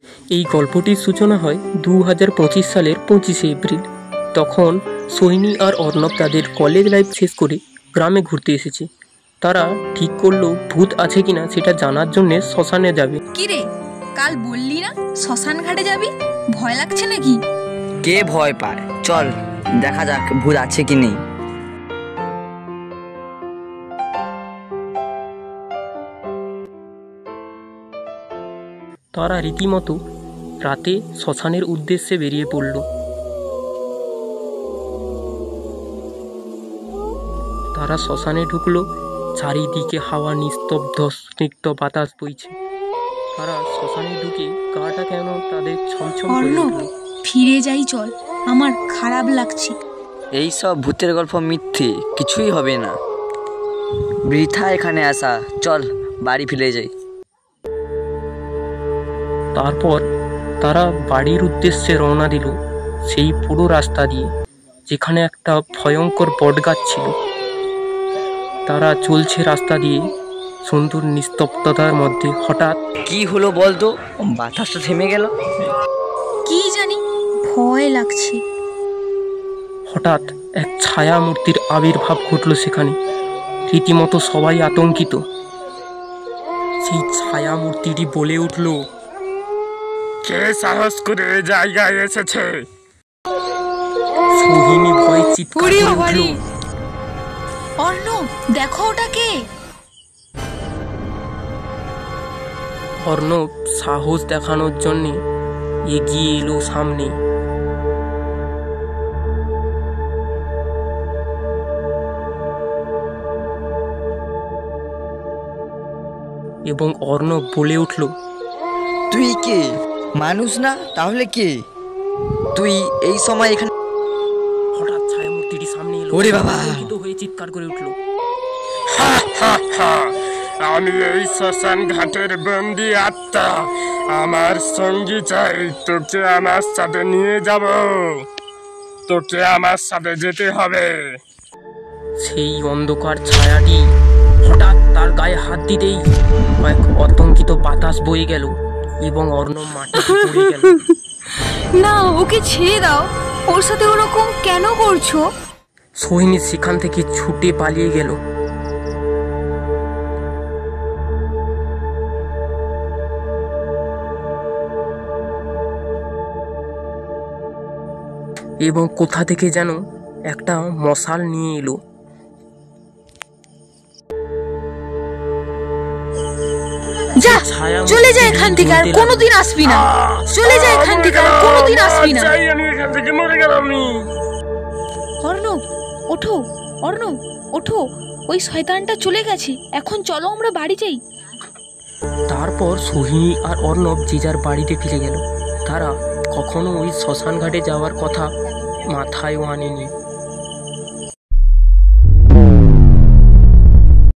এই গল্পটির সূচনা হয় 2025 সালের 25শে এপ্রিল। তখন সোহিনী আর অর্ণব তাদের কলেজ লাইফ শেষ করে গ্রামে ঘুরতে এসেছে। তারা ঠিক করলো ভূত আছে কিনা সেটা জানার জন্য শ্মশানে যাবে। কি রে, কাল বললি না শ্মশান ঘাটে যাবি? ভয় লাগছে নাকি? কে ভয় পায়? চল দেখা যাক ভূত আছে কি নেই। তারা রীতিমতো রাতে শ্মশানের উদ্দেশ্যে বেরিয়ে পড়ল। তারা শ্মশানে ঢুকলো। চারিদিকে হাওয়া নিস্তব্ধ, স্নিগ্ধ বাতাস বইছে। তারা শ্মশানে ঢুকে গাটা কেন তাদের ছমছম করে উঠল। ফিরে যাই চল, আমার খারাপ লাগছে। এই সব ভূতের গল্প মিথ্যে, কিছুই হবে না। বৃথা এখানে আসা, চল বাড়ি ফিরে যাই। তারপর তারা বাড়ির উদ্দেশ্যে রওনা দিল, সেই পুরো রাস্তা দিয়ে যেখানে একটা ভয়ঙ্কর বটগাছ ছিল। তারা চলছে রাস্তা দিয়ে সুন্দর নিস্তব্ধতার মধ্যে। হঠাৎ কি হলো বলতো? বাতাসটা থেমে গেল। কি জানি, ভয় লাগছে। হঠাৎ এক ছায়া মূর্তির আবির্ভাব ঘটল সেখানে। রীতিমতো সবাই আতঙ্কিত। সেই ছায়া মূর্তিটি বলে উঠল, কে সাহস করে এই জায়গায় এসেছে? সোহিনী ভয়ে চিৎকার করে উঠল, অর্ণব দেখো ওটা কে? অর্ণব সাহস দেখানোর জন্য এগিয়ে এলো সামনে। এবং অর্ণব বলে উঠল, তুই কে? মানুষ না তাহলে কে? তুই এই সময় এখানে? হঠাৎ ছায়া মূর্তিটি সামনে এলো। ওরে বাবা! আতঙ্কিত হয়ে চিৎকার করে উঠল, আমি এই শ্মশান ঘাটের বন্দি আত্মা। আমার সঙ্গী চাই, তোকে আমার সাথে নিয়ে যাব। তোকে আমার সাথে যেতে হবে। সেই অন্ধকার ছায়াটি হঠাৎ তার গায়ে হাত দিতেই এক আতঙ্কিত বাতাস বয়ে গেল এবং অর্ণব মাটিতে পড়ে গেল। না, ওকে ছেড়ে দাও। ওর সাথে ওরকম কেন করছো? সোহিনী সেখান থেকে ছুটে পালিয়ে গেল। এবং কোথা থেকে যেন একটা মশাল নিয়ে এলো। যা, চলে যা এখান থেকে, আর কোনোদিন আসবি না। চলে যা এখান থেকে, আর কোনোদিন আসবি না। আমি এখান থেকে মরে গেলাম। অর্ণব ওঠো, অর্ণব ওঠো, ওই শয়তানটা চলে গেছে। এখন চলো আমরা বাড়ি যাই। তারপর সোহিনী আর অর্ণব যে যার বাড়িতে ফিরে গেল। তারা কখনো ওই শ্মশান ঘাটে যাওয়ার কথা মাথায়ও আনেনি।